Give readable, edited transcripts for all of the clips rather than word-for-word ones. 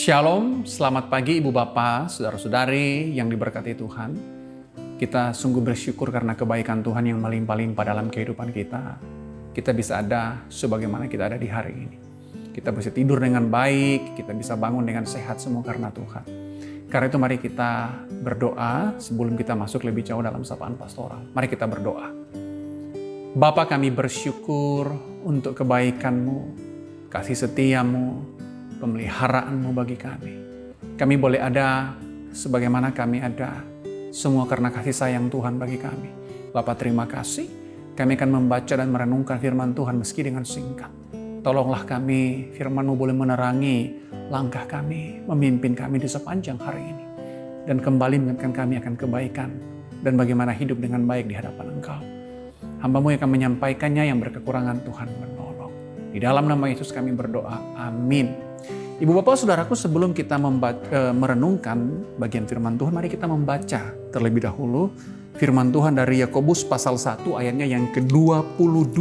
Shalom, selamat pagi Ibu Bapak, Saudara-saudari yang diberkati Tuhan. Kita sungguh bersyukur karena kebaikan Tuhan yang melimpah-limpah dalam kehidupan kita. Kita bisa ada sebagaimana kita ada di hari ini. Kita bisa tidur dengan baik, kita bisa bangun dengan sehat semua karena Tuhan. Karena itu mari kita berdoa sebelum kita masuk lebih jauh dalam sapaan pastoral. Mari kita berdoa. Bapa, kami bersyukur untuk kebaikan-Mu, kasih setia-Mu, pemeliharaanmu bagi kami. Kami boleh ada sebagaimana kami ada, semua karena kasih sayang Tuhan bagi kami. Bapa, terima kasih. Kami akan membaca dan merenungkan firman Tuhan meski dengan singkat. Tolonglah kami, firman-Mu boleh menerangi langkah kami, memimpin kami di sepanjang hari ini. Dan kembali mengingatkan kami akan kebaikan dan bagaimana hidup dengan baik di hadapan Engkau. Hamba-Mu yang akan menyampaikannya, yang berkekurangan Tuhan menolong. Di dalam nama Yesus kami berdoa, amin. Ibu bapak saudaraku, sebelum kita merenungkan bagian firman Tuhan, mari kita membaca terlebih dahulu firman Tuhan dari Yakobus pasal 1 ayatnya yang ke-22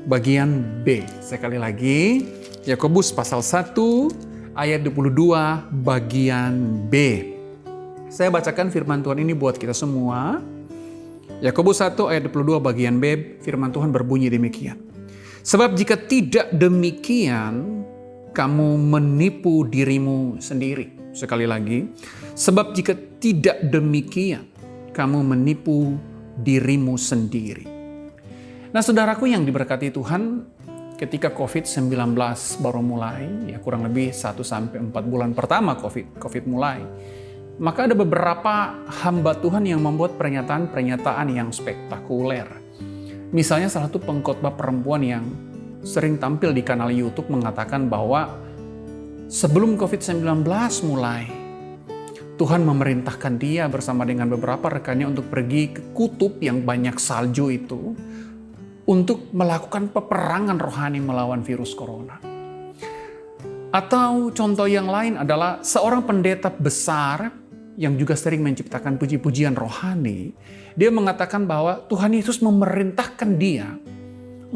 bagian B. Sekali lagi, Yakobus pasal 1 ayat 22 bagian B. Saya bacakan firman Tuhan ini buat kita semua. Yakobus 1 ayat 22 bagian B, firman Tuhan berbunyi demikian. Sebab jika tidak demikian, kamu menipu dirimu sendiri. Sekali lagi, sebab jika tidak demikian, kamu menipu dirimu sendiri. Nah, saudaraku yang diberkati Tuhan, ketika COVID-19 baru mulai, ya kurang lebih 1-4 bulan pertama COVID mulai, maka ada beberapa hamba Tuhan yang membuat pernyataan-pernyataan yang spektakuler. Misalnya salah satu pengkhotbah perempuan yang sering tampil di kanal YouTube mengatakan bahwa sebelum COVID-19 mulai, Tuhan memerintahkan dia bersama dengan beberapa rekannya untuk pergi ke kutub yang banyak salju itu untuk melakukan peperangan rohani melawan virus corona. Atau contoh yang lain adalah seorang pendeta besar yang juga sering menciptakan puji-pujian rohani, dia mengatakan bahwa Tuhan Yesus memerintahkan dia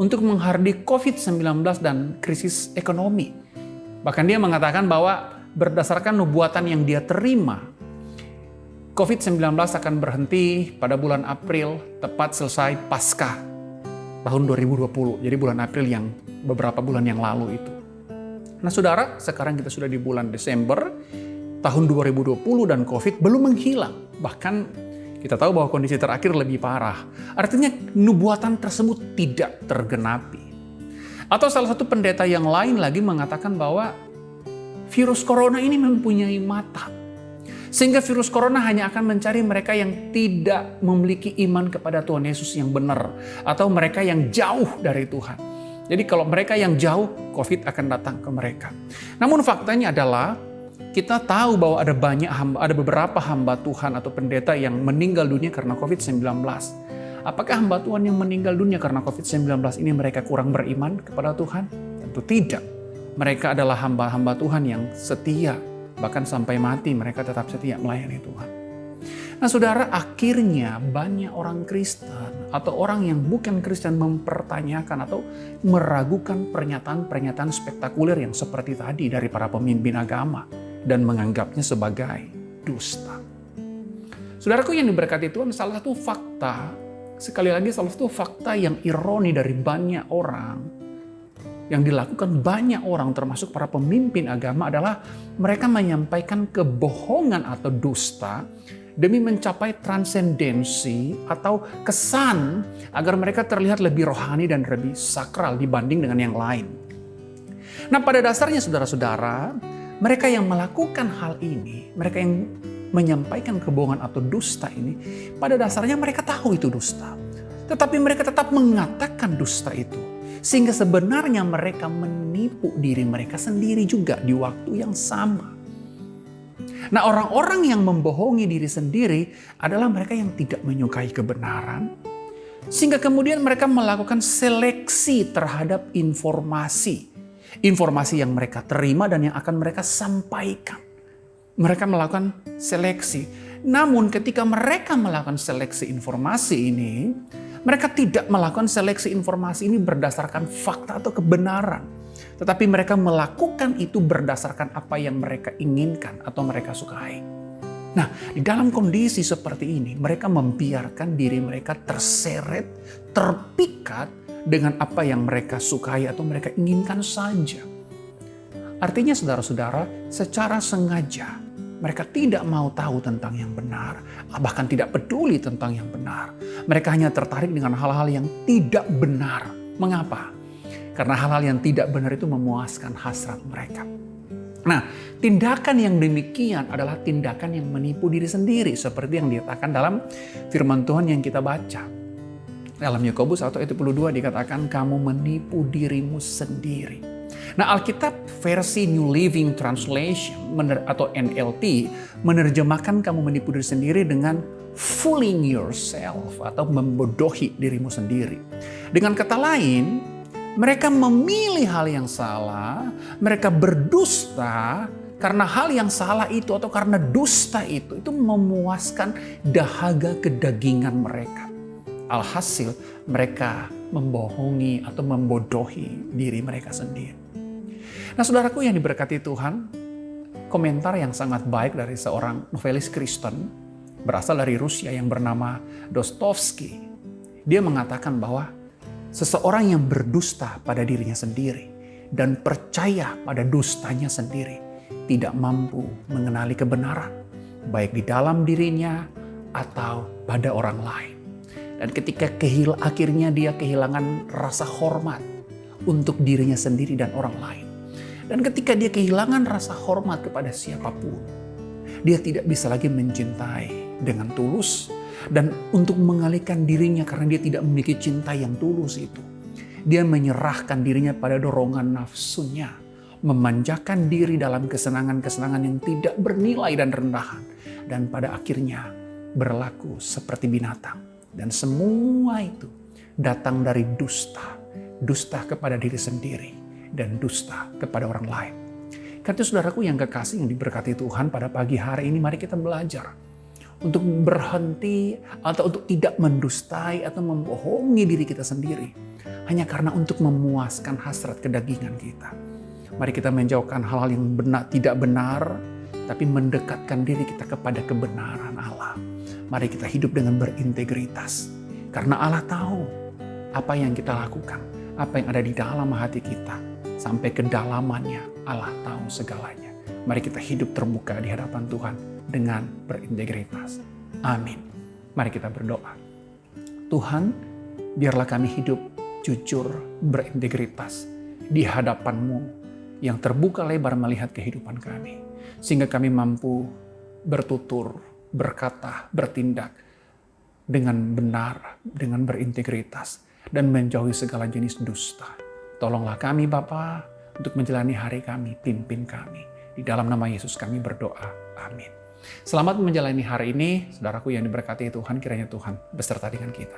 untuk menghadapi COVID-19 dan krisis ekonomi. Bahkan dia mengatakan bahwa berdasarkan nubuatan yang dia terima, COVID-19 akan berhenti pada bulan April, tepat selesai Paskah tahun 2020. Jadi bulan April yang beberapa bulan yang lalu itu. Nah saudara, sekarang kita sudah di bulan Desember tahun 2020 dan COVID belum menghilang. Bahkan kita tahu bahwa kondisi terakhir lebih parah. Artinya nubuatan tersebut tidak tergenapi. Atau salah satu pendeta yang lain lagi mengatakan bahwa virus corona ini mempunyai mata. Sehingga virus corona hanya akan mencari mereka yang tidak memiliki iman kepada Tuhan Yesus yang benar. Atau mereka yang jauh dari Tuhan. Jadi kalau mereka yang jauh, COVID akan datang ke mereka. Namun faktanya adalah kita tahu bahwa ada beberapa hamba Tuhan atau pendeta yang meninggal dunia karena COVID-19. Apakah hamba Tuhan yang meninggal dunia karena COVID-19 ini mereka kurang beriman kepada Tuhan? Tentu tidak. Mereka adalah hamba-hamba Tuhan yang setia. Bahkan sampai mati mereka tetap setia melayani Tuhan. Nah saudara, akhirnya banyak orang Kristen atau orang yang bukan Kristen mempertanyakan atau meragukan pernyataan-pernyataan spektakuler yang seperti tadi dari para pemimpin agama dan menganggapnya sebagai dusta. Saudaraku yang diberkati Tuhan, salah satu fakta yang ironi dari banyak orang, yang dilakukan banyak orang termasuk para pemimpin agama adalah mereka menyampaikan kebohongan atau dusta demi mencapai transendensi atau kesan agar mereka terlihat lebih rohani dan lebih sakral dibanding dengan yang lain. Nah pada dasarnya saudara-saudara, mereka yang melakukan hal ini, mereka yang menyampaikan kebohongan atau dusta ini, pada dasarnya mereka tahu itu dusta. Tetapi mereka tetap mengatakan dusta itu. Sehingga sebenarnya mereka menipu diri mereka sendiri juga di waktu yang sama. Nah orang-orang yang membohongi diri sendiri adalah mereka yang tidak menyukai kebenaran. Sehingga kemudian mereka melakukan seleksi terhadap informasi yang mereka terima dan yang akan mereka sampaikan. Mereka melakukan seleksi. Namun ketika mereka melakukan seleksi informasi ini, mereka tidak melakukan seleksi informasi ini berdasarkan fakta atau kebenaran. Tetapi mereka melakukan itu berdasarkan apa yang mereka inginkan atau mereka sukai. Nah, di dalam kondisi seperti ini, mereka membiarkan diri mereka terseret, terpikat dengan apa yang mereka sukai atau mereka inginkan saja. Artinya saudara-saudara, secara sengaja mereka tidak mau tahu tentang yang benar, bahkan tidak peduli tentang yang benar. Mereka hanya tertarik dengan hal-hal yang tidak benar. Mengapa? Karena hal-hal yang tidak benar itu memuaskan hasrat mereka. Nah, tindakan yang demikian adalah tindakan yang menipu diri sendiri, seperti yang dikatakan dalam firman Tuhan yang kita baca. Dalam Yakobus 1:22 dikatakan, kamu menipu dirimu sendiri. Nah, Alkitab versi New Living Translation atau NLT menerjemahkan kamu menipu diri sendiri dengan fooling yourself atau membodohi dirimu sendiri. Dengan kata lain, mereka memilih hal yang salah, mereka berdusta karena hal yang salah itu atau karena dusta itu memuaskan dahaga kedagingan mereka. Alhasil mereka membohongi atau membodohi diri mereka sendiri. Nah, saudaraku yang diberkati Tuhan, komentar yang sangat baik dari seorang novelis Kristen berasal dari Rusia yang bernama Dostoevsky. Dia mengatakan bahwa seseorang yang berdusta pada dirinya sendiri dan percaya pada dustanya sendiri tidak mampu mengenali kebenaran, baik di dalam dirinya atau pada orang lain. Dan ketika akhirnya dia kehilangan rasa hormat untuk dirinya sendiri dan orang lain. Dan ketika dia kehilangan rasa hormat kepada siapapun, dia tidak bisa lagi mencintai dengan tulus. Dan untuk mengalihkan dirinya karena dia tidak memiliki cinta yang tulus itu, dia menyerahkan dirinya pada dorongan nafsunya, memanjakan diri dalam kesenangan-kesenangan yang tidak bernilai dan rendahan, dan pada akhirnya berlaku seperti binatang. Dan semua itu datang dari dusta kepada diri sendiri dan dusta kepada orang lain. Karena itu saudaraku yang kekasih yang diberkati Tuhan, pada pagi hari ini mari kita belajar untuk berhenti atau untuk tidak mendustai atau membohongi diri kita sendiri hanya karena untuk memuaskan hasrat kedagingan kita. Mari kita menjauhkan hal-hal yang tidak benar, tapi mendekatkan diri kita kepada kebenaran Allah. Mari kita hidup dengan berintegritas, karena Allah tahu apa yang kita lakukan, apa yang ada di dalam hati kita, sampai kedalamannya Allah tahu segalanya. Mari kita hidup terbuka di hadapan Tuhan dengan berintegritas. Amin. Mari kita berdoa. Tuhan, biarlah kami hidup jujur, berintegritas di hadapan-Mu yang terbuka lebar melihat kehidupan kami. Sehingga kami mampu bertutur, berkata, bertindak dengan benar, dengan berintegritas, dan menjauhi segala jenis dusta. Tolonglah kami Bapa untuk menjalani hari kami, pimpin kami. Di dalam nama Yesus kami berdoa. Amin. Selamat menjalani hari ini, saudaraku yang diberkati Tuhan, kiranya Tuhan beserta dengan kita.